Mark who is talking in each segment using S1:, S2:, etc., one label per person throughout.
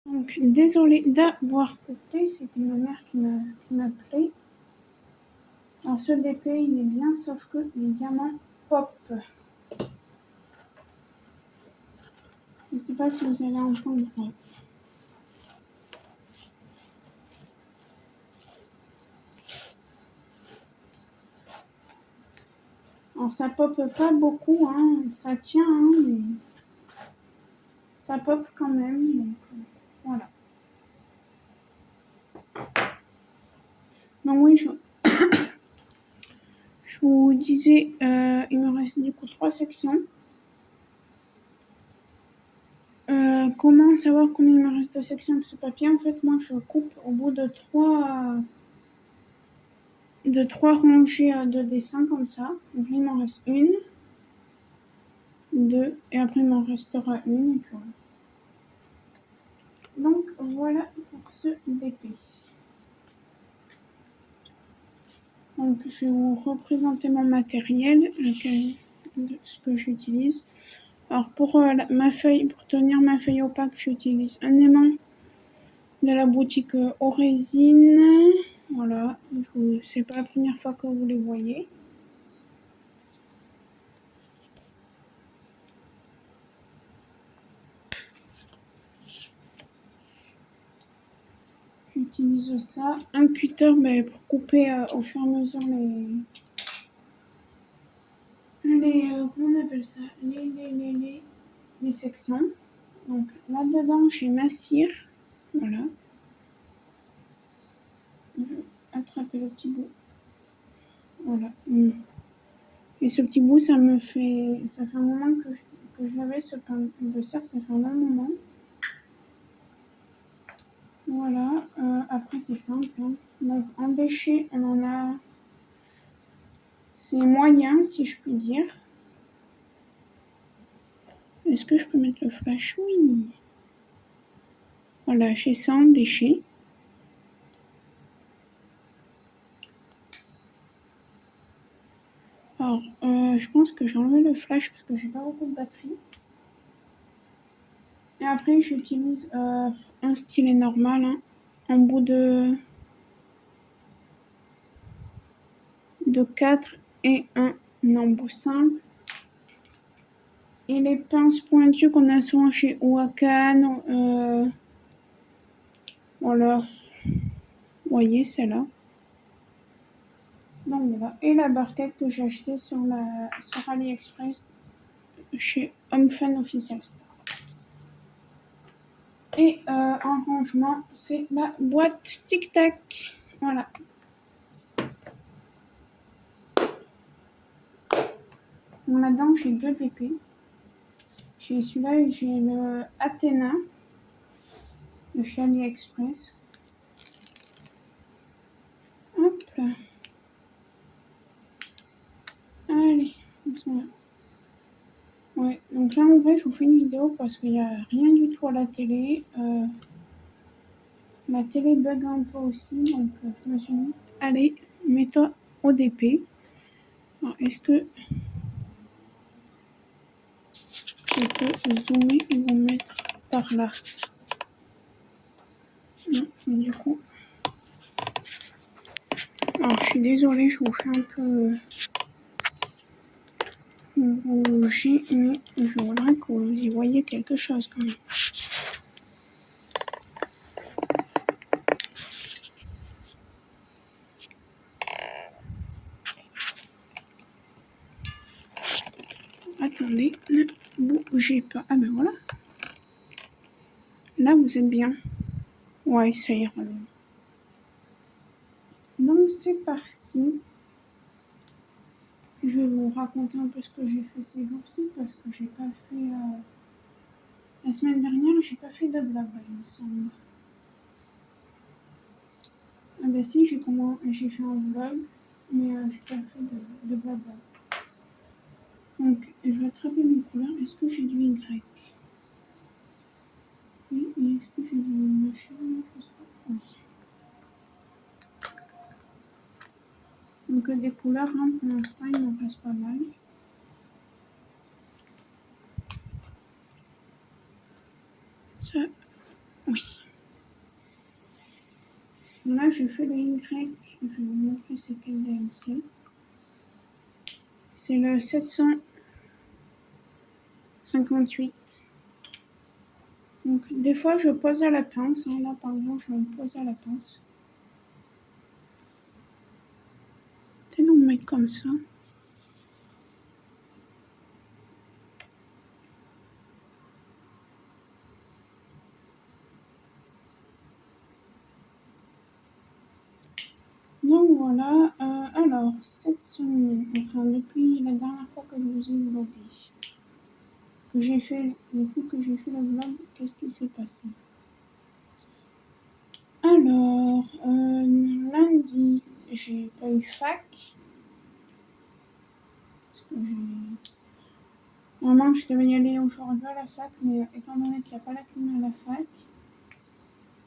S1: Donc, désolée d'avoir coupé, c'était ma mère qui m'appelait. Alors, ce DP, il est bien, sauf que les diamants pop. Je ne sais pas si vous allez entendre. Alors, ça pop pas beaucoup, hein. Ça tient, hein, mais ça pop quand même. Donc, voilà. Donc, oui, je vous disais, il me reste du coup 3 sections. Comment savoir combien il me reste de sections de ce papier? En fait, moi, je coupe au bout de 3 rangées de dessins comme ça. Donc, il m'en reste 1, 2, et après, il m'en restera 1. Et puis voilà. Donc, voilà pour ce DP. Donc, je vais vous représenter mon matériel, ce que j'utilise. Alors, pour ma feuille, pour tenir ma feuille opaque, j'utilise un aimant de la boutique Orésine. Voilà, c'est pas la première fois que vous les voyez. J'utilise ça. Un cutter pour couper au fur et à mesure comment on appelle ça, les sections. Donc là-dedans, j'ai ma cire. Voilà. Je vais attraper le petit bout. Voilà. Et ce petit bout, ça fait un moment que j'avais ce pain de cire, ça fait un long moment. Voilà. Après, c'est simple, hein. Donc en déchets, on en a. C'est moyen, si je puis dire. Est-ce que je peux mettre le flash? Oui. Voilà, j'ai ça en déchets. Alors, je pense que j'ai enlevé le flash parce que j'ai pas beaucoup de batterie. Et après, j'utilise un stylet normal, hein, en bout de 4 et un embout simple. Et les pinces pointues qu'on a souvent chez Wakan, voilà, vous voyez celle-là. Donc voilà, et la barquette que j'ai achetée sur AliExpress chez Home Fun Official Store. Et en rangement, c'est la boîte Tic Tac. Voilà. Bon, là-dedans, j'ai 2 DP. J'ai celui-là et j'ai le Athéna de chez AliExpress. Hop là. Allez, ils sont là. Ouais, donc là en vrai je vous fais une vidéo parce qu'il n'y a rien du tout à la télé. Ma télé bug un peu aussi, donc je me suis dit, allez, mets-toi au DP. Alors est-ce que je peux zoomer et vous mettre par là? Non, du coup. Alors je suis désolée, je vous fais un peu rouger, mais je voudrais que vous y voyez quelque chose quand même. Attendez, ne bougez pas. Ah ben voilà. Là, vous êtes bien. Ouais, ça ira. Donc, c'est parti. Je vais vous raconter un peu ce que j'ai fait ces jours-ci parce que j'ai pas fait... La semaine dernière, j'ai pas fait de vlog, il me semble. Ah ben si, j'ai fait un vlog, mais j'ai pas fait de vlog. Donc, je vais attraper mes couleurs. Est-ce que j'ai du Y? Oui, et est-ce que j'ai du machin? Je sais pas. Oui. Donc, des couleurs, hein, pour l'instant, il m'en reste pas mal. Ça, oui. Là, j'ai fait le Y. Je vais vous montrer c'est quel DMC. C'est le 758. Donc, des fois, je pose à la pince. Hein. Là, par exemple, je vais me poser à la pince. Peut-être nous mettre comme ça. Donc voilà, alors cette semaine, enfin depuis la dernière fois que je vous ai vlogué, depuis que j'ai fait le vlog, qu'est-ce qui s'est passé? Alors, lundi, j'ai pas eu fac. Parce que normalement, je devais y aller aujourd'hui à la fac, mais étant donné qu'il n'y a pas la clim à la fac,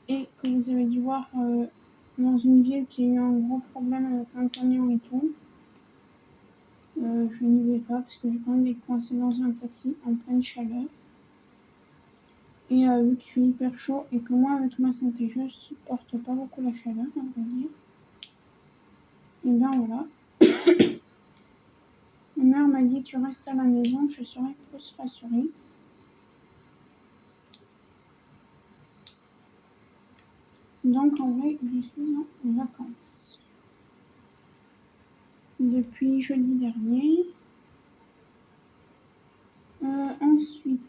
S1: et que vous avez dû voir dans une ville qui a eu un gros problème avec un camion et tout, je n'y vais pas parce que j'ai pas envie d'être coincée dans un taxi en pleine chaleur. Et vu qu'il fait hyper chaud et que moi, avec ma santé, je supporte pas beaucoup la chaleur, on va dire. Et bien voilà. Ma mère m'a dit tu restes à la maison, je serai plus rassurée. Donc en vrai, je suis en vacances. Depuis jeudi dernier. Ensuite,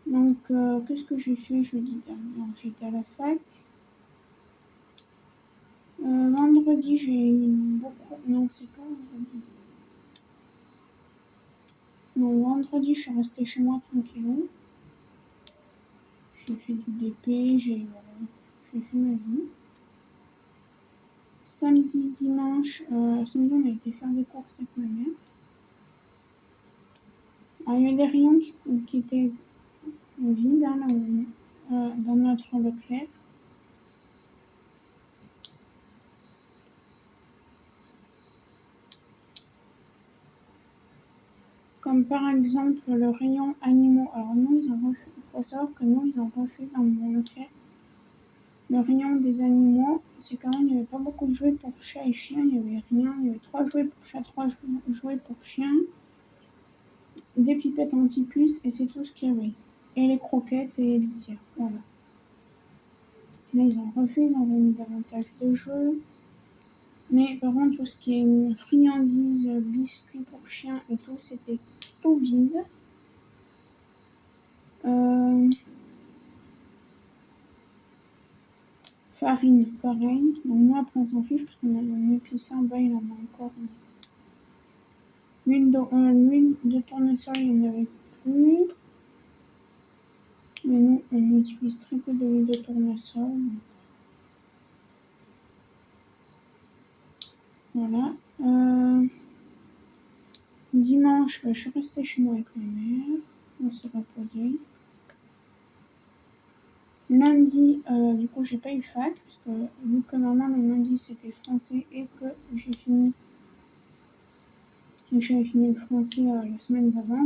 S1: donc qu'est-ce que j'ai fait jeudi dernier? J'étais à la fac. Vendredi, j'ai eu beaucoup. Non, c'est pas vendredi. Non, vendredi, je suis restée chez moi tranquillou. J'ai fait du DP, j'ai fait ma vie. Samedi, dimanche, samedi, on a été faire des courses avec ma mère. Alors, il y a des rayons qui étaient vides hein, là, dans notre Leclerc. Comme par exemple le rayon animaux. Alors nous, il faut savoir que nous, ils ont refait dans mon Leclerc le rayon des animaux. C'est quand même, il n'y avait pas beaucoup de jouets pour chat et chien, il n'y avait rien. Il y avait 3 jouets pour chat, 3 jouets pour chien, des pipettes anti-puces et c'est tout ce qu'il y avait. Et les croquettes et les litières, voilà. Là, ils ont refait, ils ont remis davantage de jeux. Mais par contre, tout ce qui est friandises, biscuits pour chiens et tout, c'était tout vide. Farine, pareil. Donc moi, après, on s'en fiche parce qu'on a un épicé en bas, il en a encore. L'huile de tournesol, il n'y en avait plus. Mais nous, on utilise très peu d'huile de tournesol. Voilà. Dimanche, je suis restée chez moi avec ma mère. On s'est reposé. Lundi, du coup, j'ai pas eu fac, parce que vu que normalement le lundi c'était français et que j'avais fini le français la semaine d'avant.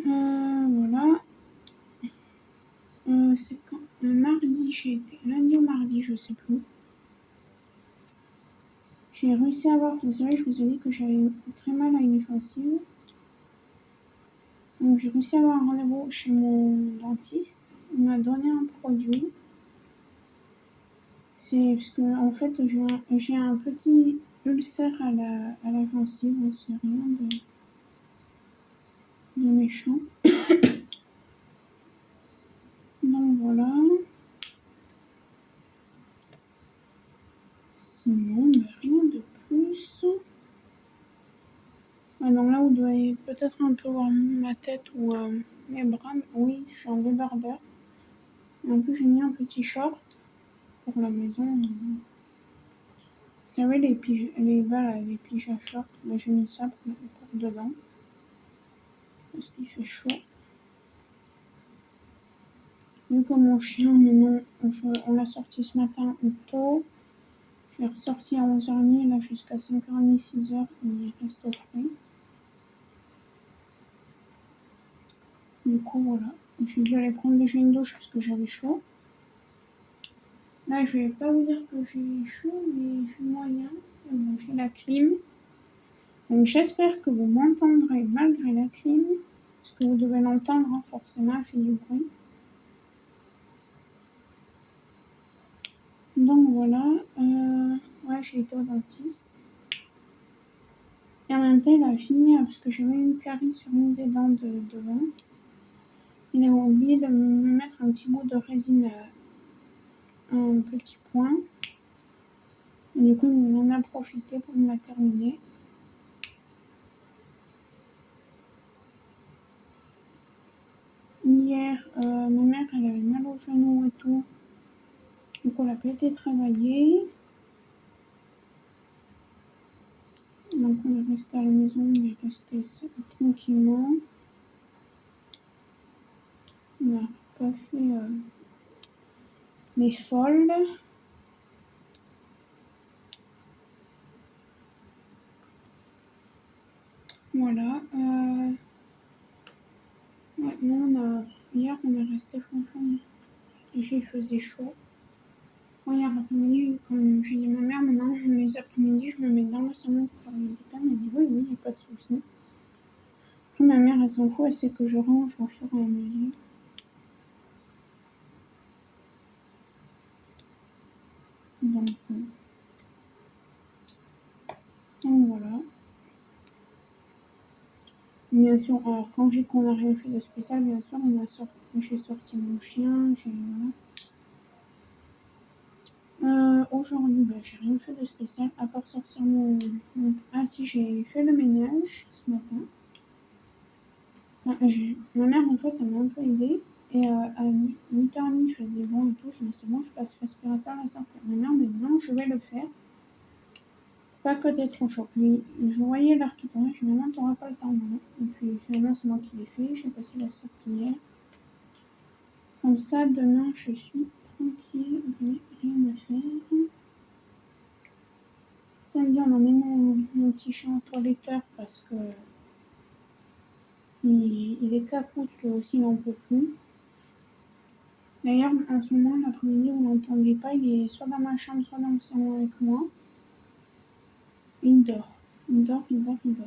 S1: Voilà. C'est quand mardi, j'ai été. Lundi ou mardi, je sais plus. J'ai réussi à avoir. Vous savez, je vous ai dit que j'avais très mal à une gencive. Donc j'ai réussi à avoir un rendez-vous chez mon dentiste. Il m'a donné un produit. C'est parce que en fait j'ai un petit ulcère à la gencive. C'est rien de méchant. Donc voilà. Sinon, rien de plus. Ah, donc là, vous devez peut-être un peu voir ma tête ou mes bras. Oui, je suis en débardeur. Et en plus, j'ai mis un petit short pour la maison. Vous savez, les pyjamas shorts, ben, j'ai mis ça pour dedans. Parce qu'il fait chaud. Vu que mon chien, maintenant, on l'a sorti ce matin tôt. Je l'ai ressorti à 11h30, là jusqu'à 5h30, 6h, il reste au frais. Du coup, voilà. J'ai dû aller prendre déjà une douche parce que j'avais chaud. Là, je vais pas vous dire que j'ai chaud, mais je suis moyen. Et bon, j'ai la clim. Donc, j'espère que vous m'entendrez malgré la clim. Parce que vous devez l'entendre, hein, forcément, elle fait du bruit. Donc, voilà. Ouais, j'ai été au dentiste. Et en même temps, il a fini parce que j'avais une carie sur une des dents de devant. Il a oublié de me mettre un petit bout de résine un petit point. Et du coup, il en a profité pour me la terminer. Hier, ma mère, elle avait mal au genou et tout. Donc, on l'a pas été travailler. Donc, on est resté à la maison, on est resté tranquillement. On n'a pas fait les folles. Voilà. Ouais, nous, hier, on est resté franchement. Déjà, il faisait chaud. Bon, hier après-midi, comme j'ai dit à ma mère, maintenant, les après-midi, je me mets dans le salon pour faire le dépas. Elle m'a dit oui, il n'y a pas de souci. Après, ma mère, elle s'en fout, elle sait que je range au fur et à mesure. Donc voilà. Bien sûr, alors quand j'ai qu'on n'a rien fait de spécial, bien sûr, j'ai sorti mon chien, voilà. Aujourd'hui, ben, j'ai rien fait de spécial, à part sortir Ah si, j'ai fait le ménage ce matin. Enfin, ma mère, en fait, elle m'a un peu aidée. Et à 8h30, il faisait bon et tout. Je me suis dit, bon, je passe l'aspirateur à sortir. Ma mère m'a dit, non, je vais le faire. Pas que t'es trop chaud. Je voyais l'heure qui tournait. Je me suis dit, maman, t'auras pas le temps, maman. Et puis finalement, c'est moi qui l'ai fait. J'ai passé la serpillière. Comme ça, demain, je suis tranquille. Rien à faire. Samedi, on emmène mon petit chat en toiletteur parce que il est capoute, lui aussi, il n'en peut plus. D'ailleurs, en ce moment, l'après-midi, vous n'entendez pas, il est soit dans ma chambre, soit dans le salon avec moi. Et il dort. Il dort, il dort, il dort.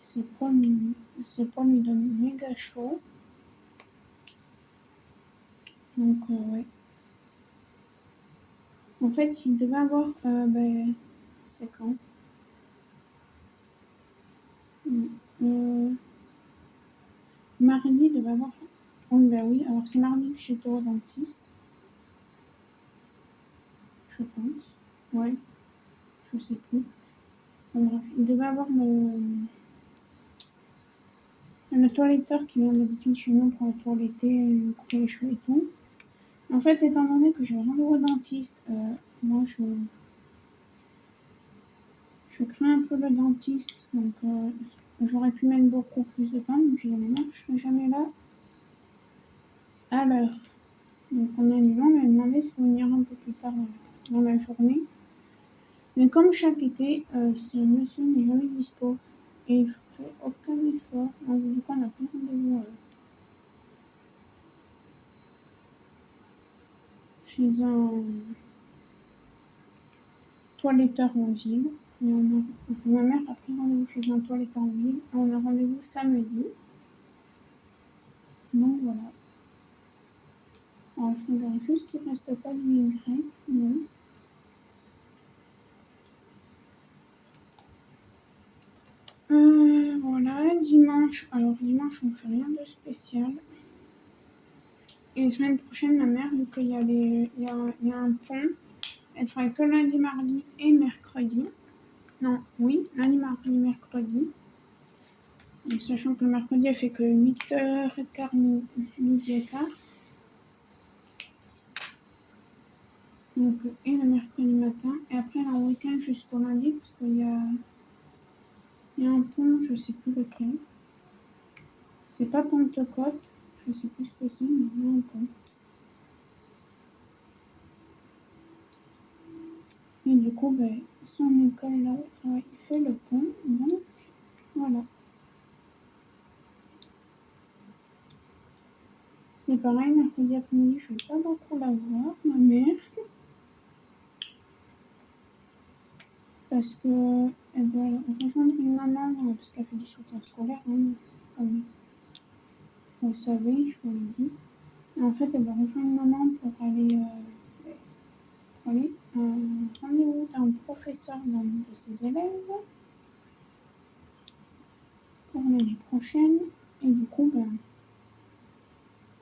S1: Ses poils lui donnent méga chaud. Donc, ouais. En fait, il devait avoir. C'est quand Mardi, il devait avoir. Oui, bah oui. Alors, c'est mardi que j'étais au dentiste. Je pense. Ouais. Je sais plus. Bon, bref, il devait avoir le toiletteur qui vient d'habitude chez nous pour toiletter, couper les cheveux et tout. En fait, étant donné que j'ai rendez-vous au dentiste, moi je crains un peu le dentiste, donc j'aurais pu mettre beaucoup plus de temps, donc j'ai dit à ma mère, je serai jamais là à l'heure. Donc on a demandé si on venir un peu plus tard dans la journée. Mais comme chaque été, ce monsieur n'est jamais dispo et il ne fait aucun effort, donc du coup on a pris rendez-vous chez un toiletteur en ville. Ma mère a pris rendez-vous chez un toiletteur en ville. On a rendez-vous samedi. Donc voilà. Alors je regarde juste qu'il ne reste pas du Y. Non. Voilà, dimanche. Alors dimanche, on ne fait rien de spécial. Et la semaine prochaine, ma mère, vu qu'il y a, il y a un pont, elle travaille que lundi, mardi et mercredi. Non, oui, lundi, mardi, mercredi. Donc, sachant que le mercredi, elle fait que 8h15, midi et quart. Donc, et le mercredi matin. Et après, elle a un week-end jusqu'au lundi, parce qu'il y a un pont, je ne sais plus lequel. C'est pas Pentecôte, je ne sais plus ce que c'est, mais il y a un pont. Et du coup, ben, son école là où elle travaille fait le pont. Donc, voilà. C'est pareil, mercredi après-midi, je ne vais pas beaucoup la voir, ma mère. Parce qu'elle doit rejoindre une maman, parce qu'elle fait du soutien scolaire, hein, comme vous savez, je vous l'ai dit. Et en fait, elle doit rejoindre une maman pour aller à un rendez-vous d'un professeur d'un de ses élèves pour l'année prochaine. Et du coup, ben,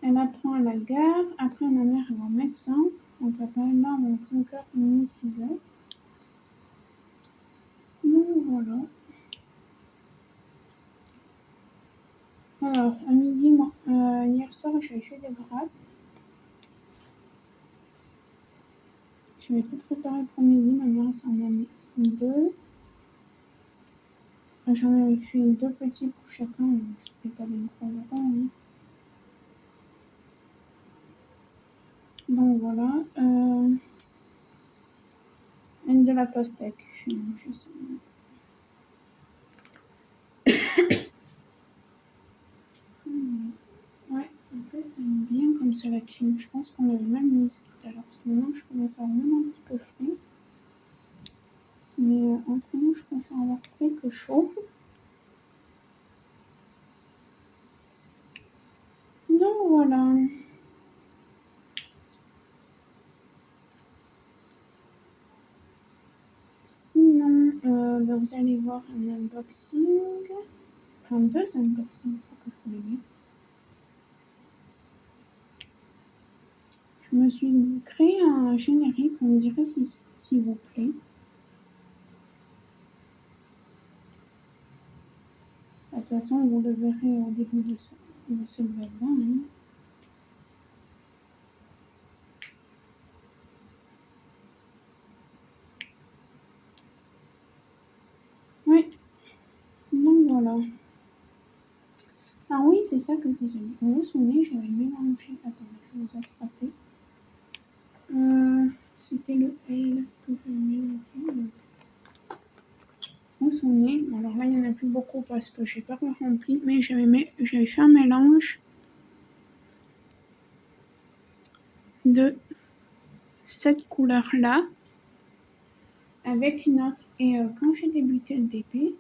S1: elle apprend à la gare. Après, ma mère elle va au médecin. Donc, elle peut être là avant 5h30, 6h. Donc, voilà. Alors, à midi, moi, hier soir, j'avais fait des grappes. Je vais tout préparer pour midi. Ma mère s'en a mis 2. J'en avais fait 2 petits pour chacun. C'était pas des gros gros. Hein. Donc voilà. Une de la pastèque. J'ai mangé ça. Ouais, en fait, ça aime bien comme ça la clim. Je pense qu'on avait même mise tout à l'heure. Parce que maintenant, je commence à avoir même un petit peu frais. Mais entre nous, je préfère avoir frais que chaud. Donc voilà. Sinon, ben, vous allez voir un unboxing. Enfin, 2 unboxings, il faut que je vous les mette. Je me suis créé un générique, on me dirait s'il vous plaît. De toute façon, vous le verrez au début de ce blog. Hein. Oui, donc voilà. Ah oui, c'est ça que je vous ai dit. Vous vous souvenez, j'avais mélangé. Attendez, je vais vous attraper. C'était le L que j'avais mélangé. Vous vous souvenez, alors là, il n'y en a plus beaucoup parce que je n'ai pas rempli, mais j'avais fait un mélange de cette couleur-là avec une autre. Et quand j'ai débuté le DP,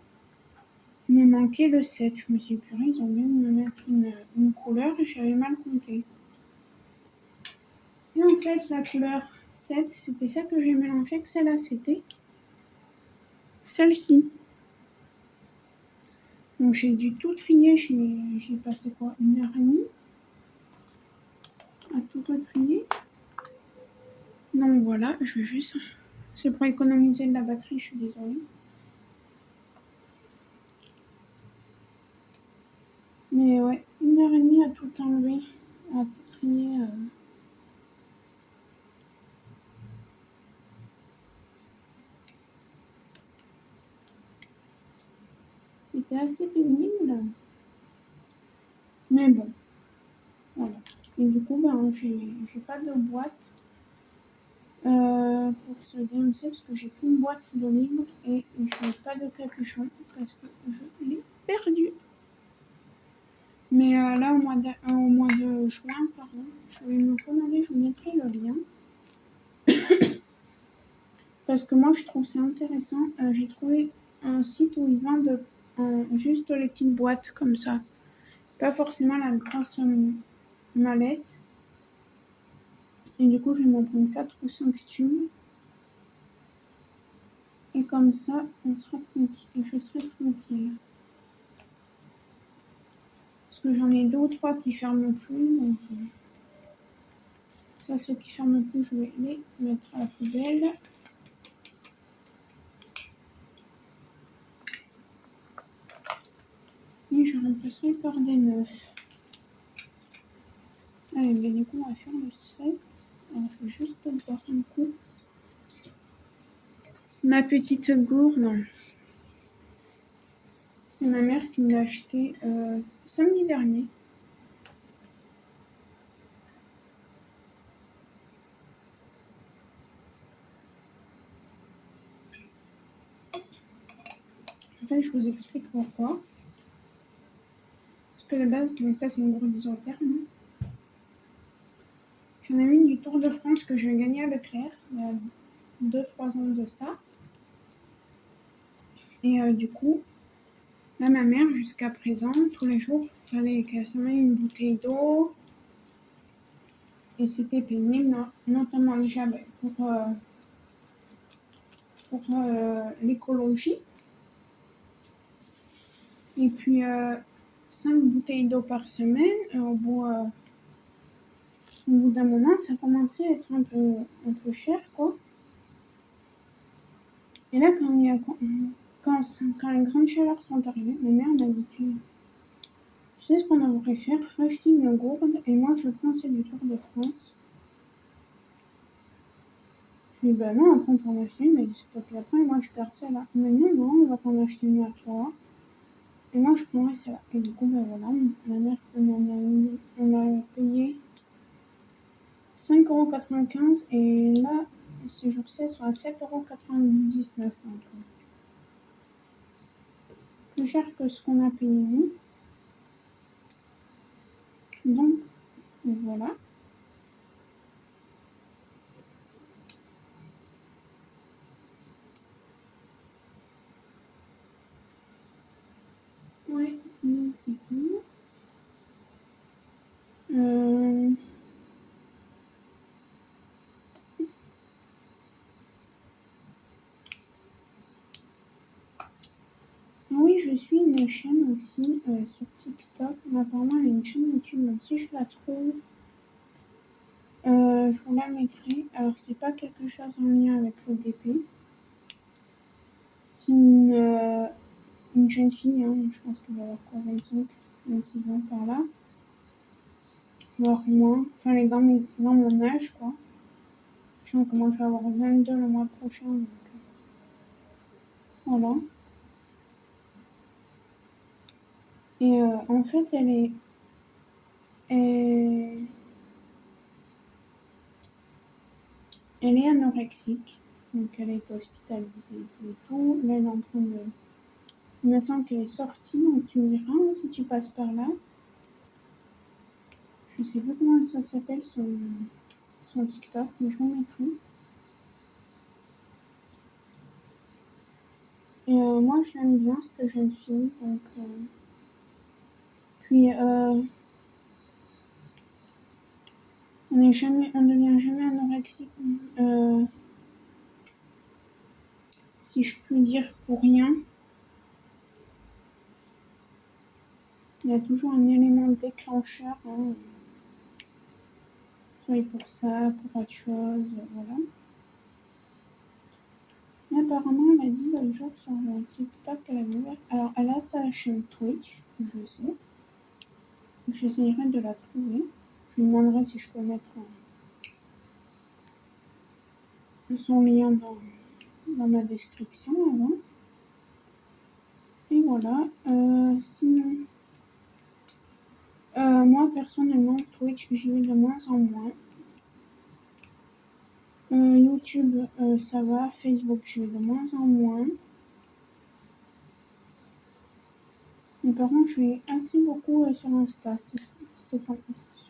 S1: il me manquait le 7. Je me suis dit, purée, ils ont bien me mettre une couleur et j'avais mal compté. Et en fait, la couleur 7, c'était celle que j'ai mélangée, que celle-là, c'était celle-ci. Donc j'ai dû tout trier, j'ai passé quoi, 1h30 à tout retrier. Donc voilà, je vais juste... C'est pour économiser de la batterie, je suis désolée. Mais ouais, 1h30 à tout enlever, à tout trier. C'était assez pénible. Mais bon, voilà. Et du coup, ben, j'ai pas de boîte pour ce DMC parce que j'ai qu'une boîte de livres et je n'ai pas de capuchon parce que je l'ai perdu. Mais là, au mois de juin, pardon, je vais me commander, je vous mettrai le lien. Parce que moi, je trouve ça intéressant. J'ai trouvé un site où ils vendent juste les petites boîtes comme ça. Pas forcément la grosse mallette. Et du coup, je vais m'en prendre 4 ou 5 tubes. Et comme ça, on sera tranquille. Et je serai tranquille. Parce que j'en ai 2 ou 3 qui ferment plus. Donc, ça, ceux qui ferment plus, je vais les mettre à la poubelle. Et je remplacerai par des neufs. Allez, ben du coup, on va faire le 7. Alors, je vais juste boire un coup. Ma petite gourde. C'est ma mère qui me l'a acheté samedi dernier. En fait, je vous explique pourquoi. Parce que de base, donc ça, c'est une gourde isotherme. J'en ai une du Tour de France que j'ai gagné à Leclerc il y a 2-3 ans de ça. Et du coup, là, ma mère, jusqu'à présent, tous les jours, il fallait qu'elle se mette une bouteille d'eau. Et c'était pénible, notamment déjà pour l'écologie. Et puis, 5 bouteilles d'eau par semaine. Au bout d'un moment, ça commençait à être un peu cher, quoi. Et là, quand les grandes chaleurs sont arrivées, ma mère m'a dit, tu sais ce qu'on devrait faire? Racheter une gourde et moi je prends celle du Tour de France. Je lui ai dit, bah non, après on peut en acheter une, mais s'il te plaît, après, moi je garde celle-là. Mais non, on va t'en acheter une à toi. Et moi je prendrai celle-là. Et du coup, ben voilà, ma mère, on a payé 5,95 € et là, ces jours-ci, elles sont à 7,99 €. Donc, plus cher que ce qu'on a payé nous. Donc, voilà. Ouais, sinon c'est tout. Ah oui, je suis une chaîne aussi sur TikTok. Mais apparemment, elle a une chaîne YouTube. Donc, si je la trouve, je vous la mettrai. Alors, c'est pas quelque chose en lien avec le DP. C'est une jeune fille, hein, je pense qu'elle va avoir quoi, 26 ans par là. Voire moins. Enfin, elle est dans mon âge, quoi. Sachant que moi, je vais avoir 22 le mois prochain. Donc, voilà. Et en fait, elle est anorexique. Donc, elle a été hospitalisée et tout. Là, elle est en train de. Il me semble qu'elle est sortie, donc tu me diras hein, si tu passes par là. Je sais pas comment ça s'appelle son TikTok, mais je vous mettrai. Et moi, je l'aime bien, cette jeune fille. Donc, puis, on devient jamais anorexique, si je puis dire, pour rien. Il y a toujours un élément déclencheur, hein, soit pour ça, pour autre chose, voilà. Mais apparemment, elle a dit l'autre jour sur TikTok qu'elle avait ouvert. Alors, elle a sa chaîne Twitch, je sais. J'essayerai de la trouver. Je lui demanderai si je peux mettre son lien dans ma description avant. Et voilà. Sinon, moi personnellement, Twitch, j'y vais de moins en moins. YouTube, ça va. Facebook, j'y vais de moins en moins. Mais par contre, je vais assez beaucoup sur sur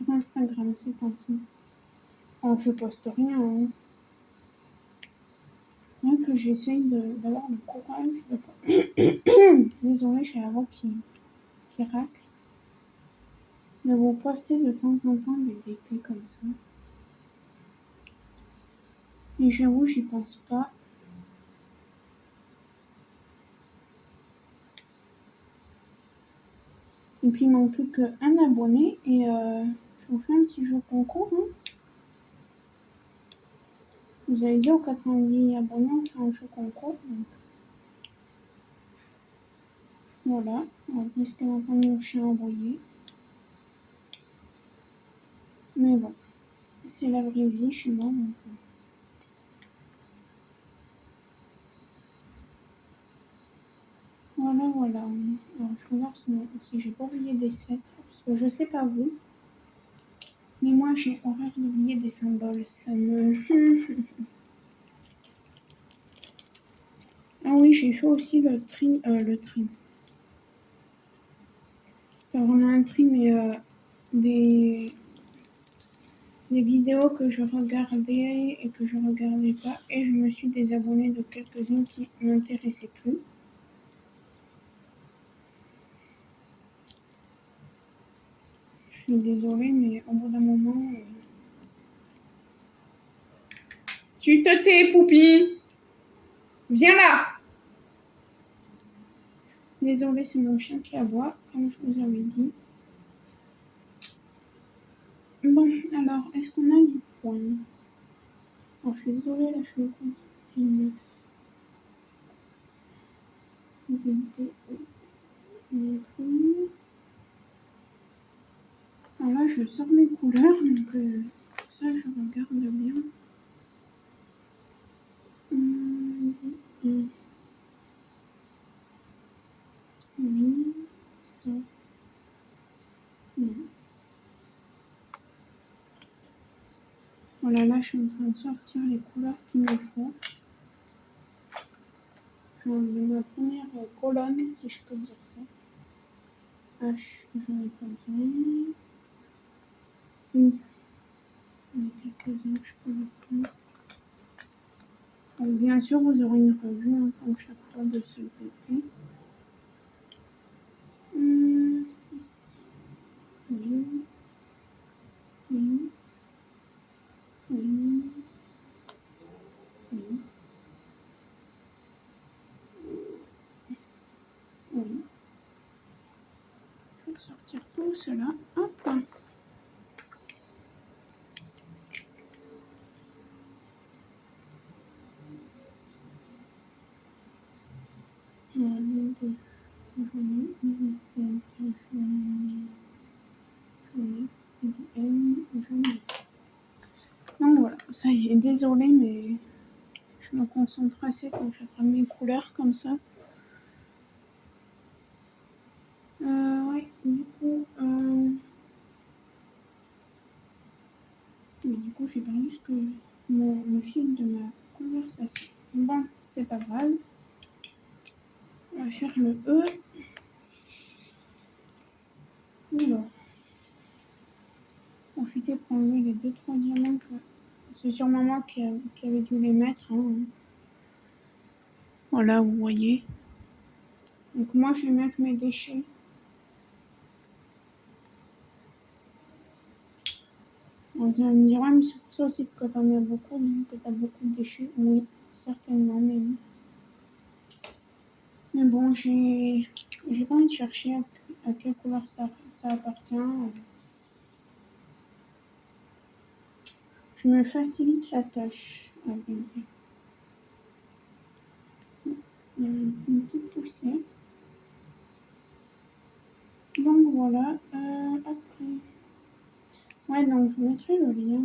S1: Instagram ces temps-ci. Alors, je poste rien. Hein. Rien que j'essaye d'avoir le courage de. Désolée, j'ai la voix qui racle. De vous poster de temps en temps des DP comme ça. Et j'avoue, j'y pense pas. Et puis, il manque plus qu'un abonné. Et je vous fais un petit jeu concours. Hein. Vous avez dit aux 90 abonnés, on fait un jeu concours. Donc. Voilà. On risque d'entendre mon chien aboyer. Mais bon. C'est la vraie vie chez moi. Donc. Voilà. Alors, je regarde si j'ai pas oublié des sets. Parce que je sais pas vous. Mais moi, j'ai horreur d'oublier des symboles. Ça me. Ah oui, j'ai fait aussi le tri. Pas vraiment un tri, mais des. des vidéos que je regardais et que je regardais pas, et je me suis désabonnée de quelques-unes qui m'intéressaient plus. Je suis désolée, mais au bout d'un moment... Tu te tais, Poupie! Viens là! Désolée, c'est mon chien qui aboie, comme je vous avais dit. Bon, alors, est-ce qu'on a du point? Alors, je suis désolée, là, je me concentre. Vidéo. Alors là, je sors mes couleurs, donc pour ça, je regarde bien. Oui, ça. Non. Voilà, là, je suis en train de sortir les couleurs qu'il me faut. Enfin, de ma première colonne, si je peux dire ça. H, j'en ai pas besoin. Oui. J'en ai quelques-uns, je peux les prendre. Donc, bien sûr, vous aurez une revue, hein, comme chaque fois, de ce DP. 6. Oui. Oui. Oui. Oui. Oui. Je vais sortir tout cela. Hop. Donc voilà, ça y est, désolée, mais je me concentre assez quand je prends mes couleurs comme ça. Ouais, du coup, j'ai perdu ce que le fil de ma conversation. Bon, c'est pas grave. On va faire le E. Alors, profitez pour enlever les 2-3 diamants. C'est sûrement moi qui avait dû les mettre. Hein. Voilà, vous voyez. Donc moi, je vais mettre mes déchets. On me dira, mais c'est pour ça aussi que t'en as beaucoup, que t'as beaucoup de déchets. Oui, certainement, même. Mais bon, j'ai pas envie de chercher à quelle couleur ça appartient. Je me facilite la tâche, à vrai dire. Si, il y a une petite poussière. Donc voilà, après. Ouais, donc je mettrai le lien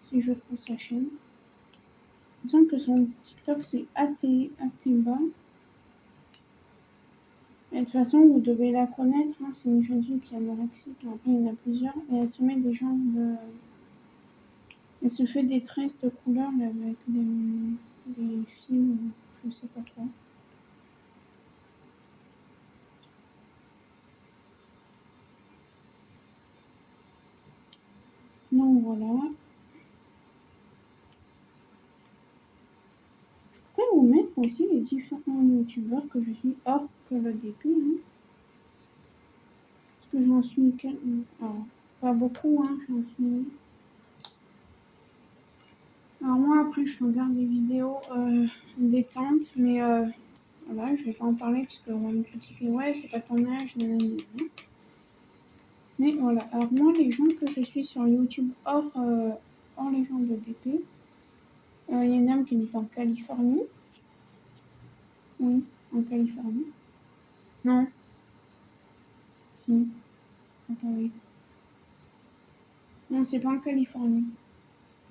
S1: si je trouve sa chaîne. Il me semble que son TikTok c'est Ateba. Et de toute façon, vous devez la connaître. Hein. C'est une jeune fille qui est anorexique. Après, il y en a plusieurs. Et elle se met des genres de. Elle se fait des tresses de couleurs là, avec des fils, je sais pas quoi. Donc voilà. Je pourrais vous mettre aussi les différents youtubeurs que je suis hors que le début. Hein. Parce que j'en suis. Alors, pas beaucoup, hein. J'en suis. Alors moi, après, je regarde des vidéos détente, mais voilà, je vais pas en parler parce qu'on va me critiquer. Ouais, c'est pas ton âge, nanana. Mais voilà, alors moi, les gens que je suis sur YouTube hors les gens de DP, il y a une dame qui est en Californie. Oui, en Californie. Non. Si. Attendez. Non, c'est pas en Californie.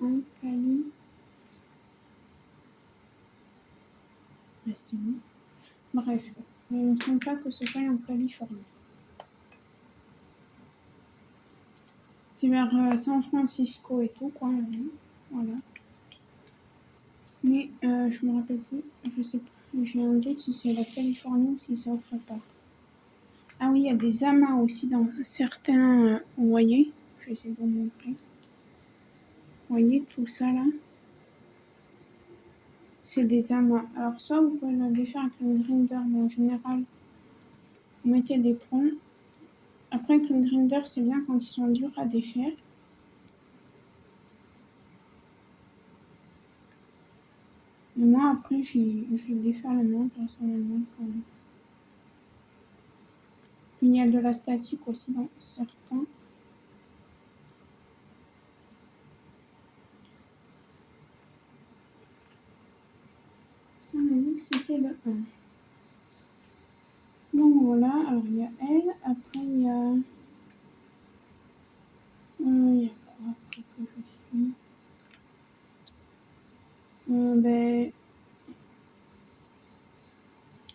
S1: En Cali. Ah, si. Bref, il ne me semble pas que ce soit en Californie. C'est vers San Francisco et tout, quoi. Voilà. Mais je me rappelle plus. Je sais pas. J'ai un doute si c'est la Californie ou si c'est autre part. Ah oui, il y a des amas aussi dans certains. Vous voyez, je vais essayer de vous montrer. voyez tout ça là? C'est des amas. Alors soit vous pouvez le défaire avec le grinder, mais en général, vous mettez des plombs. Après, avec le grinder, c'est bien quand ils sont durs à défaire. Mais moi, après, je le défais à la main, personnellement. Il y a de la statique aussi dans certains. Ça m'a dit que c'était le 1. Donc voilà, alors il y a elle, après il y a... il y a quoi après que je suis ben,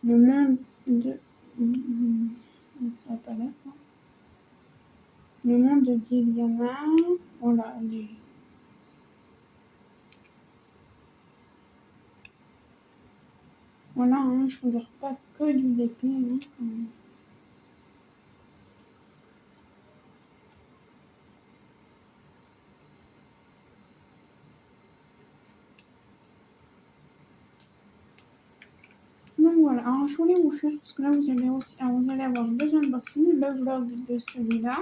S1: le monde de... ça va pas là, ça. Le monde d'Iliana, voilà, les... Voilà, hein, je regarde pas que du DP, hein, quand même. Donc voilà, alors je voulais vous faire, parce que là vous allez aussi, alors vous allez avoir 2 unboxings, le vlog de celui-là,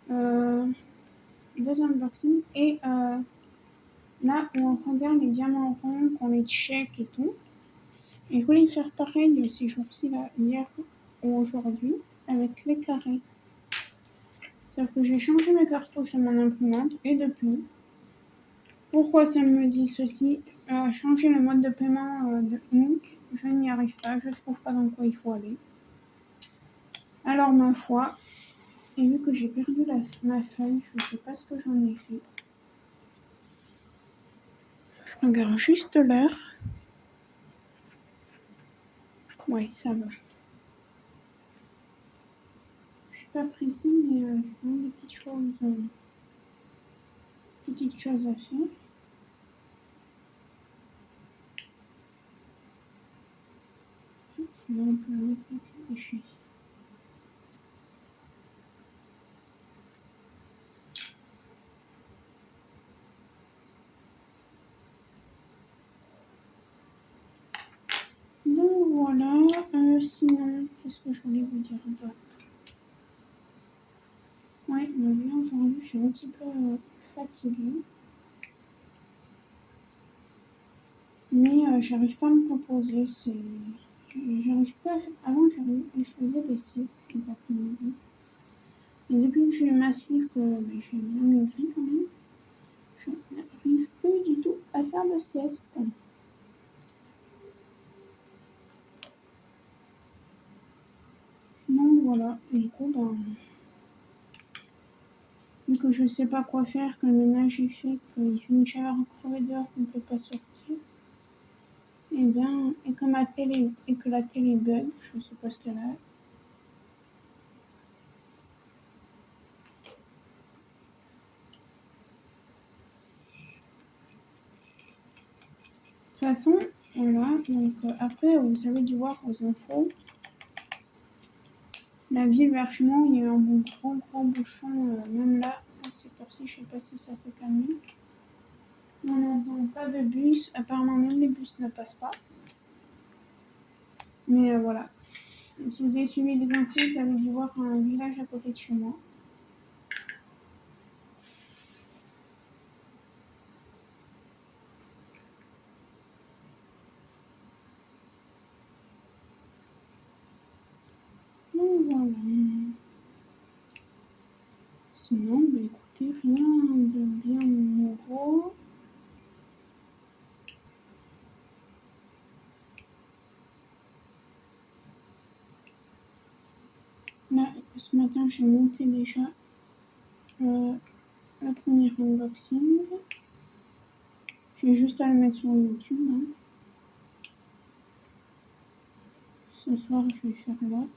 S1: 2 unboxings, et là on regarde les diamants ronds, qu'on les check et tout. Et je voulais faire pareil ces jours-ci, là, hier ou aujourd'hui, avec les carrés. C'est-à-dire que j'ai changé mes cartouches de mon imprimante, et depuis, pourquoi ça me dit ceci? Changer le mode de paiement de Ink, je n'y arrive pas, je ne trouve pas dans quoi il faut aller. Alors ma foi, et vu que j'ai perdu ma feuille, je ne sais pas ce que j'en ai fait. Je regarde juste l'heure. Ouais, ça va. Je suis pas pressée, mais j'ai vraiment des petites choses à faire. Celui-là, on peut le mettre avec les déchets. Donc voilà, sinon, qu'est-ce que je voulais vous dire d'autre? Ouais, donc là aujourd'hui je suis un petit peu fatiguée. Mais j'arrive pas à me reposer, j'arrive pas à... Avant je faisais des siestes les après-midi. Et depuis que j'ai eu ma sleeve, que j'ai bien maigri quand même, je n'arrive plus du tout à faire de sieste. Donc voilà, et du coup, vu que je sais pas quoi faire, que le ménage est fait, qu'il fait une chaleur crevée dehors, qu'on ne peut pas sortir, et bien, et que la télé bug, je sais pas ce qu'elle a. De toute façon, voilà, donc après, vous avez dû voir aux infos, la ville vers chez moi, il y a eu un gros bouchon, même là, à cette heure-ci, je sais pas si ça s'est calmé. On n'entend pas de bus, apparemment même les bus ne passent pas. Mais voilà, si vous avez suivi les infos, vous avez dû voir un village à côté de chez moi. Donc voilà. Sinon, bah, écoutez, rien de bien nouveau. Là, ce matin, j'ai monté déjà le premier unboxing. J'ai juste à le mettre sur YouTube. Hein. Ce soir, je vais faire l'autre.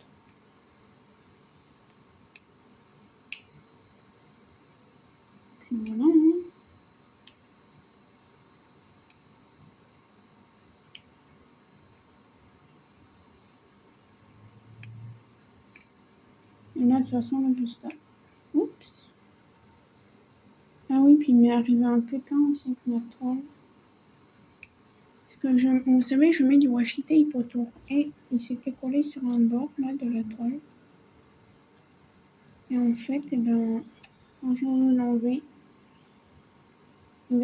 S1: Puis voilà. Hein. Et là, de toute façon, là, juste là. Oups. il m'est arrivé un pépin aussi avec ma toile. Parce que vous savez, je mets du washi tape autour. Et il s'était collé sur un bord là de la toile. Et en fait, quand j'ai voulu l'enlever,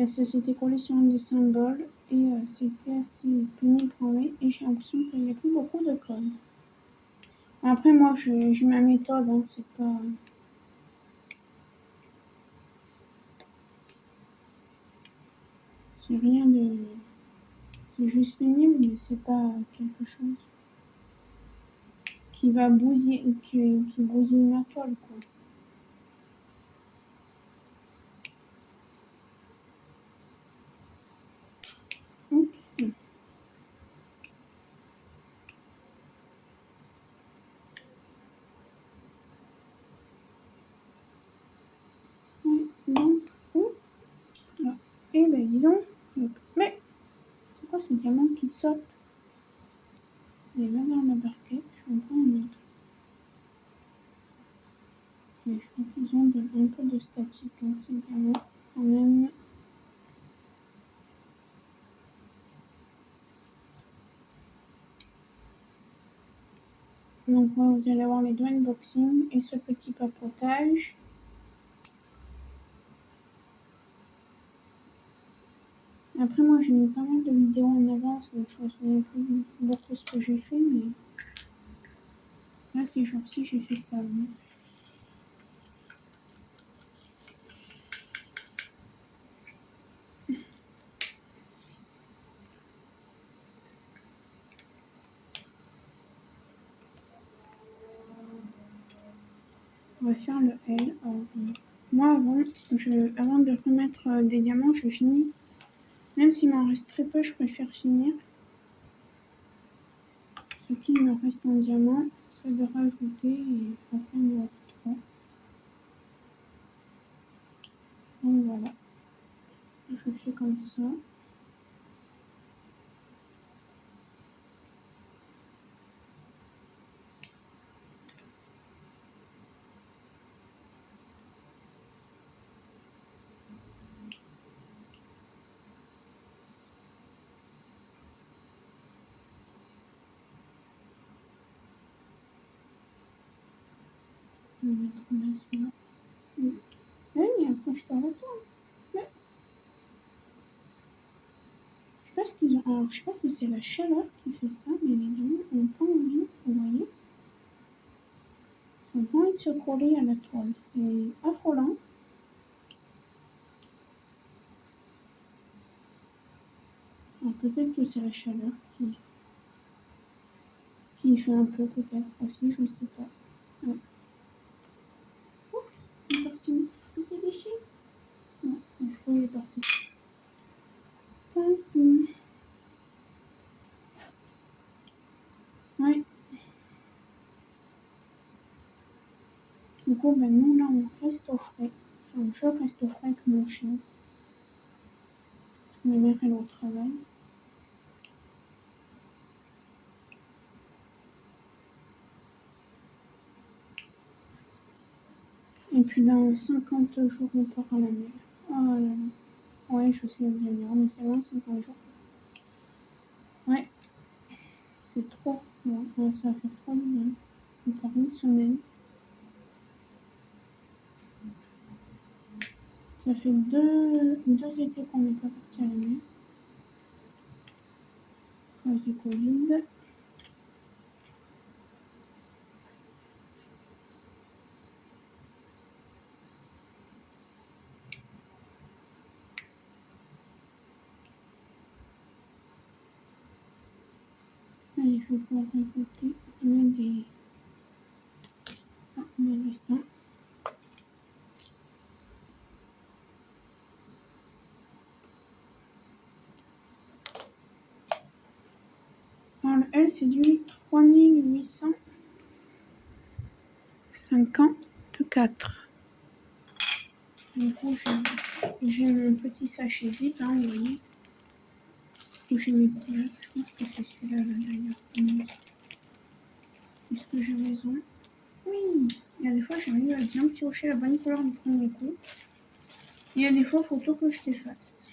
S1: ça s'était collé sur un des symboles. Et c'était assez pénible à enlever. Et j'ai l'impression qu'il n'y a plus beaucoup de colle. Après, moi, j'ai ma méthode. Hein, c'est pas... C'est rien de... C'est juste pénible, mais c'est pas quelque chose qui va bousiller, qui bousille ma toile, quoi. Oups. Donc, là. Et ben dis donc. Mais c'est quoi ce diamant qui saute? Il va dans la barquette, je vois un autre. Mais je crois qu'ils ont un peu de statique, hein, ces diamants, quand même. Donc vous allez avoir les deux unboxings et ce petit papotage. Après moi j'ai mis pas mal de vidéos en avance, donc je me souviens plus beaucoup ce que j'ai fait, mais là ces jours-ci j'ai fait ça. Hein. On va faire le L. Alors, moi avant de remettre des diamants, je finis. Même s'il m'en reste très peu, je préfère finir. Ce qui me reste en diamant, c'est de rajouter et après il me reste 3. Donc voilà. Je fais comme ça. Je vais mettre là celui-là. Oui, mais après je te retourne. Mais... Je sais pas ce qu'ils ont. Alors je sais pas si c'est la chaleur qui fait ça, mais les diamants n'ont pas envie, vous voyez. Ils n'ont pas envie de se coller à la toile. C'est affolant. Alors peut-être que c'est la chaleur qui fait un peu peut-être aussi, je ne sais pas. Ouais. Oups, il est parti un petit déchet. Non, je crois qu'il est parti. Tant pis. Ouais. Du coup, ben nous là on reste au frais. Enfin, je reste au frais avec mon chien. Parce que ma mère elle est au travail. Et puis dans 50 jours on part à la mer. Oh là là. Ouais, je sais bien, mais c'est loin 50 jours. Ouais. C'est trop. Ouais, ça fait trop bien. On part une semaine. Ça fait deux étés qu'on n'est pas parti à la mer. À cause du Covid. Allez, je vais pouvoir rajouter des... Ah, il en reste un. Alors le L c'est du 3854. Du coup j'ai mon petit sachet zip, hein, vous voyez. Où j'ai mes couleurs. Je pense que c'est celui-là là, d'ailleurs. Est-ce que j'ai raison? Oui. Il y a des fois j'arrive à bien piocher la bonne couleur du premier coup. Il y a des fois, photos que je t'efface.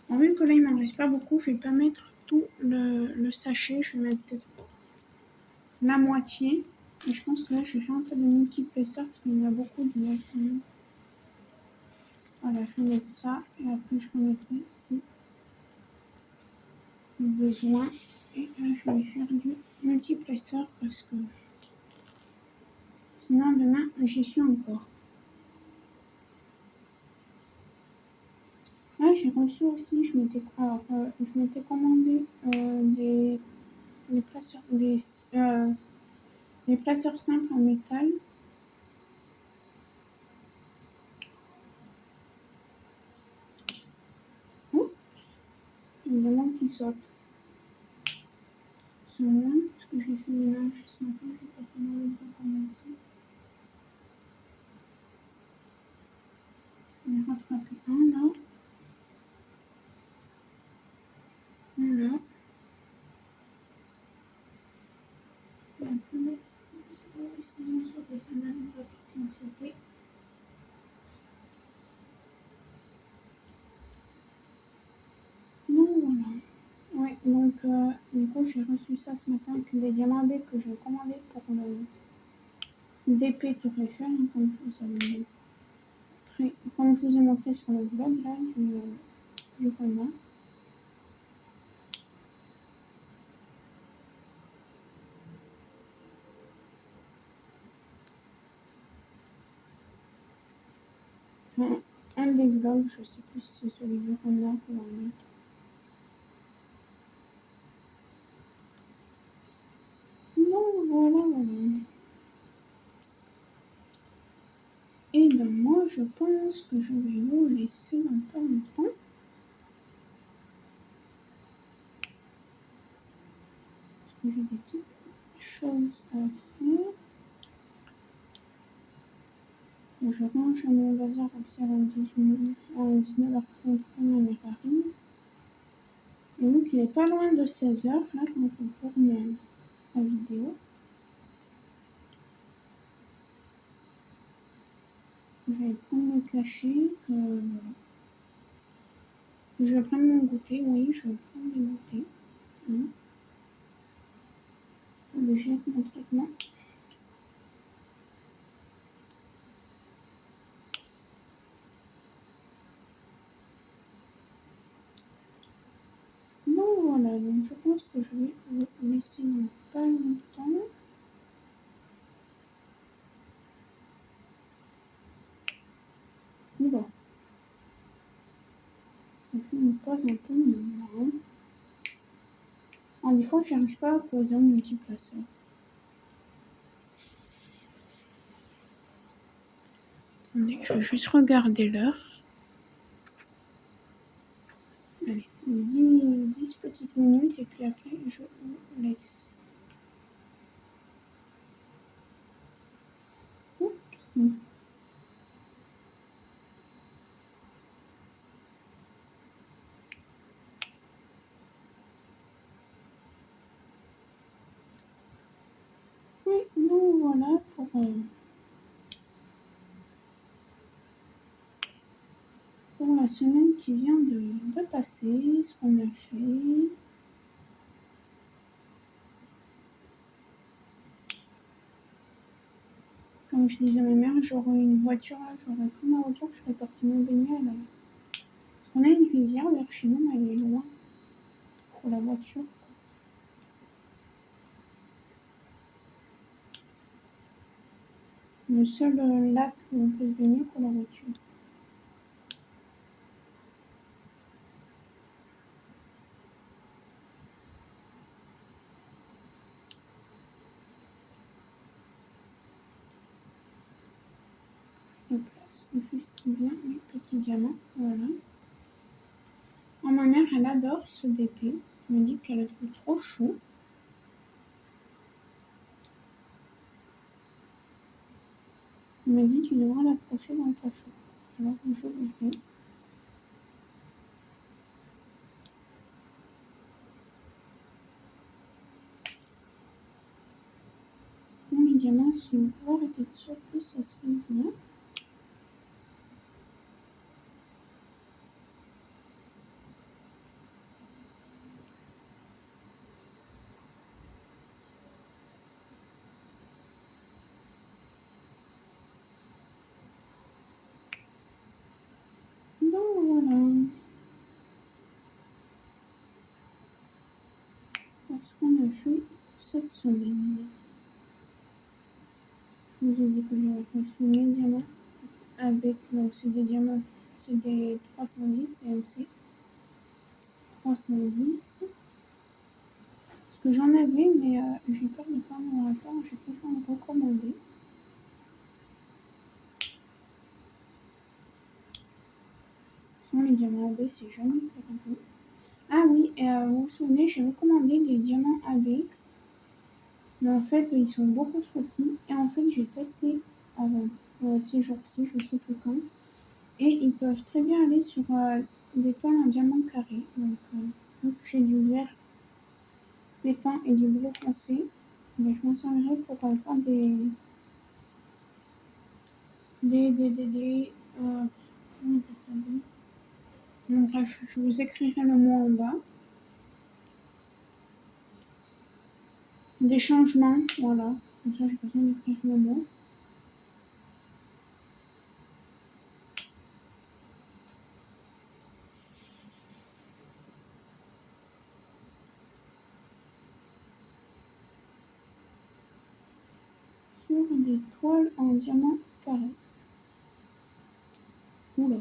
S1: Vu que là, il m'en reste pas beaucoup, je vais pas mettre tout le sachet. Je vais mettre peut-être la moitié. Et je pense que là, je vais faire un peu de multi-épaisseur parce qu'il y en a beaucoup de... Voilà, je vais mettre ça. Et après, je remettrai ici le besoin. Et là, je vais faire du multi-épaisseur parce que sinon, demain, j'y suis encore. Ah, j'ai reçu aussi, je m'étais commandé des placeurs, des placeurs simples en métal. Oups, évidemment qui saute. Sont loin, parce que j'ai fait le ménage ce matin, j'ai pas commandé pour commencer. Je vais rattraper un là. Un là. Et après, est-ce qu'ils ont sauté? C'est même pas qui ont sauté. Non, voilà. Ouais, donc du coup j'ai reçu ça ce matin avec des diamants B que j'ai commandé pour le DP Tour Eiffel, hein, comme je vous ai montré sur le vlog là du renard. Enfin, un des vlogs, je sais plus si c'est celui du renard ou un autre. Non, voilà. Et ben moi je pense que je vais vous laisser dans pas longtemps. Parce que j'ai des petites choses à faire. Je range mon bazar aussi à 19h30 quand ma mère arrive. Et vu qu'il est pas loin de 16h, là quand je tourne la vidéo, je vais prendre mes cachets, je vais prendre mon goûter, oui, je vais prendre des goûters. Hein. Je le jette mon traitement. Bon voilà, donc je pense que je vais vous laisser dans pas longtemps. Bon. Je fais une pause un peu maintenant. Des fois, je n'arrive pas à poser un multiplaceur. Attendez, je vais juste regarder l'heure. Allez, 10 petites minutes et puis après, je vous laisse. Oups. Et donc voilà pour la semaine qui vient de passer, ce qu'on a fait. Comme je disais à ma mère, j'aurais une voiture là, j'aurais pris ma voiture, je serais partie me baigner là. Parce qu'on a une rivière vers chez nous, mais elle est loin pour la voiture. Le seul lac où on peut se baigner pour la voiture. Je place juste bien mes petits diamants. Voilà. Ma mère, elle adore ce DP. Elle me dit qu'elle le trouve trop chaud. Elle m'a dit tu devras l'accrocher dans ta chambre. Alors je verrai. diamants, si vous pouvez arrêter de sauter, ça serait bien. Donc voilà. Ce qu'on a fait cette semaine. Je vous ai dit que j'avais reçu mes diamants avec, donc c'est des diamants, c'est des 310 TMC. 310. Parce que j'en avais, mais j'ai peur de ne pas en avoir ça, j'ai préféré me recommander. Sinon, les diamants AB, c'est jamais perdu. Ah oui, vous vous souvenez, j'ai recommandé des diamants AB. Mais en fait, ils sont beaucoup trop petits. Et en fait, j'ai testé avant, ces jours-ci, je sais plus quand. Et ils peuvent très bien aller sur des toiles en diamant carré. Donc j'ai du vert pétant et du bleu foncé. Mais je m'en servirai pour faire comment on appelle ça, bon, bref, je vous écrirai le mot en bas. Des changements, voilà. Comme ça, j'ai pas besoin d'écrire le mot. Sur des toiles en diamant carré. Oula.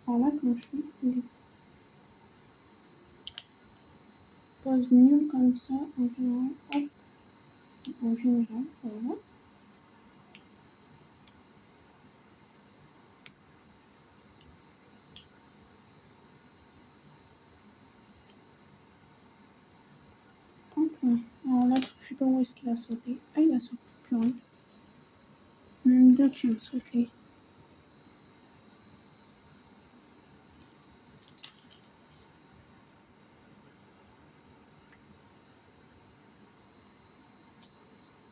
S1: Alors là, quand je fais des poses nulles comme ça, en général, hop, en général, voilà. Hop là. Alors là, je sais pas où est-ce qu'il a sauté. Ah, il a sauté plus loin. Même deux qui ont sauté.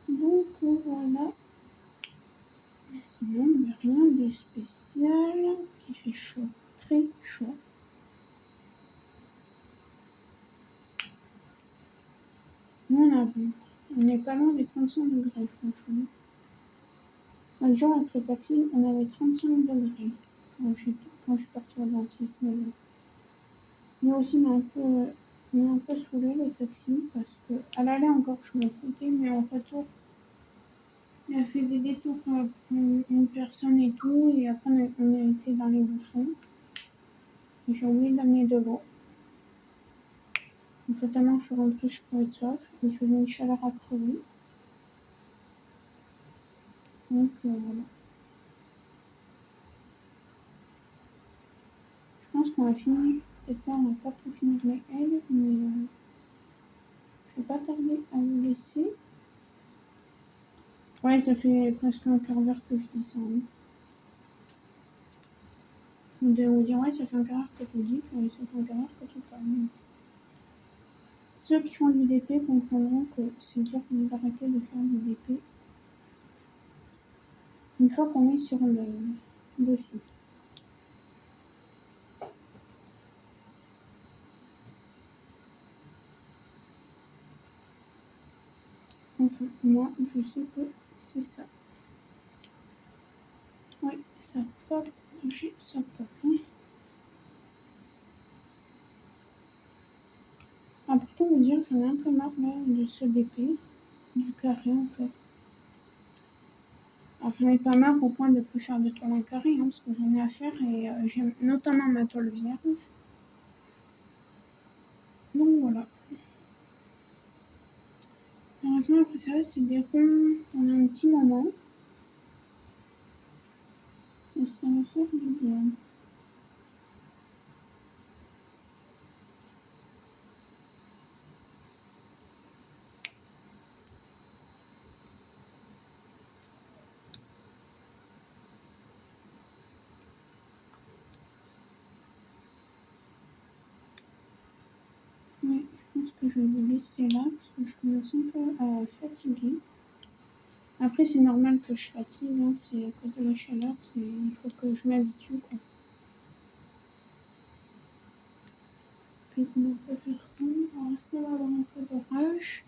S1: Donc voilà. Sinon, il n'y a rien de spécial. Qui fait chaud. Très chaud. Nous, on n'est pas loin des 35 degrés, franchement. Un jour, avec le taxi, on avait 35 degrés quand je suis partie au dentiste. Mais aussi, m'a un peu saoulé le taxi parce qu'à l'aller encore, je me foutais, mais en retour, il a fait des détours pour une personne et tout, et après, on a été dans les bouchons. Et j'ai oublié d'amener de l'eau. En fait, tellement je suis rentrée, je crevais de soif. Il faisait une chaleur à crever. Donc, voilà. Je pense qu'on a fini. Peut-être pas, on n'a pas tout fini les ailes, mais je vais pas tarder à vous laisser. Ouais, ça fait presque un quart d'heure que je dis ça. Hein. De vous dire, ouais, ça fait un quart d'heure que tu le dis, ouais, ça fait un quart d'heure que tu parles. Ceux qui font du DP comprendront que c'est dur d'arrêter de faire du DP une fois qu'on est sur le dessus. Enfin, moi, je sais que c'est ça. Ouais, ça pop, ça pop. Hein. Ah, pour tout vous dire, j'en ai un peu marre là, de ce DP, du carré en fait. Alors, j'en ai pas marre au point de plus faire de toile en carré, hein, parce que j'en ai à faire et j'aime notamment ma toile vierge. Donc voilà. Heureusement, après ça, c'est des ronds pendant un petit moment. Et ça va faire du bien. Ouais, pense que je vais vous laisser là parce que je commence un peu à fatiguer. Après, c'est normal que je fatigue, hein, c'est à cause de la chaleur, il faut que je m'habitue, quoi. Puis il commence à faire sombre, on va rester là dans un peu d'orage.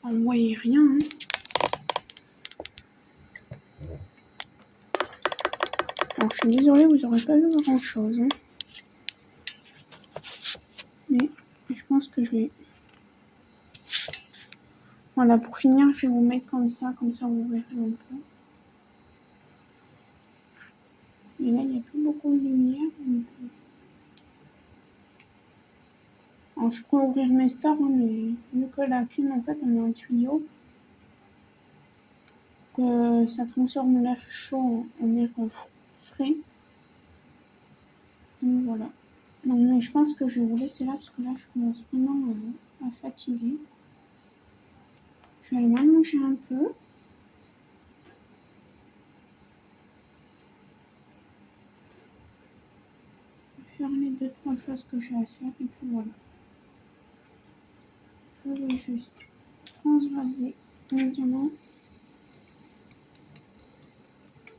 S1: On ne voyait rien, hein. Alors, je suis désolée, vous n'aurez pas vu grand-chose, hein. Mais je pense que je vais... Voilà, pour finir, je vais vous mettre comme ça vous verrez un peu. Et là, il n'y a plus beaucoup de lumière. Donc... Alors, je pourrais ouvrir mes stores, hein, mais vu que la clim, en fait, on a un tuyau, que ça transforme l'air chaud en air frais. Donc voilà. Donc, mais je pense que je vais vous laisser là, parce que là, je commence vraiment à fatiguer. Je vais aller m'allonger un peu. Faire les 2-3 choses que j'ai à faire, et puis voilà. Je vais juste transvaser mon diamant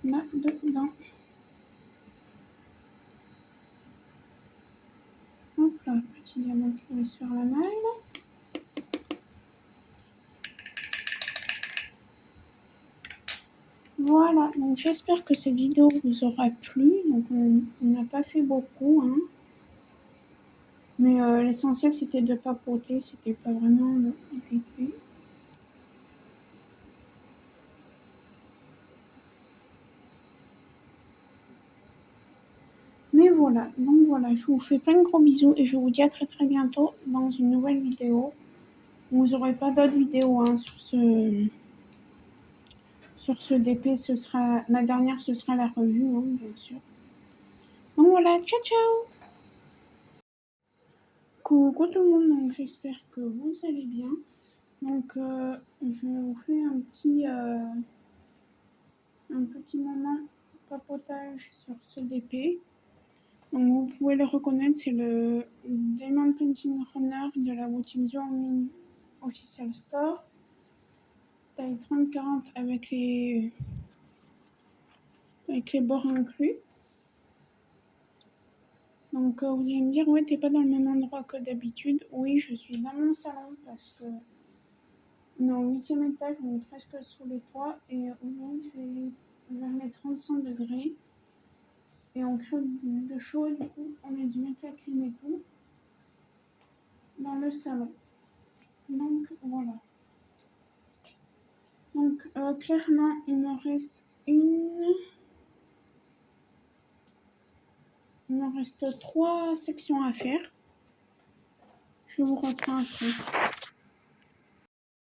S1: là dedans. Hop là, petit diamant qui va se faire la malle. Voilà, donc j'espère que cette vidéo vous aura plu. Donc on n'a pas fait beaucoup, hein. Mais l'essentiel c'était de papoter, c'était pas vraiment le début. Mais voilà, donc voilà, je vous fais plein de gros bisous et je vous dis à très très bientôt dans une nouvelle vidéo. Vous n'aurez pas d'autres vidéos, hein, sur ce DP, la dernière, ce sera la revue, hein, bien sûr. Donc voilà, ciao ciao. Coucou tout le monde, donc j'espère que vous allez bien. Donc je vous fais un petit moment papotage sur ce DP. Donc vous pouvez le reconnaître, c'est le Diamond Painting Runner de la boutique Zooming Official Store. Taille 30-40 avec les bords inclus. Donc vous allez me dire, ouais, t'es pas dans le même endroit que d'habitude. Oui, je suis dans mon salon parce que on est au 8e étage, on est presque sous les toits et aujourd'hui il va mettre 35 degrés. Et on crée de chaud, du coup on a dû mettre la clim et tout dans le salon. Donc voilà. Donc clairement il me reste il me reste 3 sections à faire. Je vous reprends après.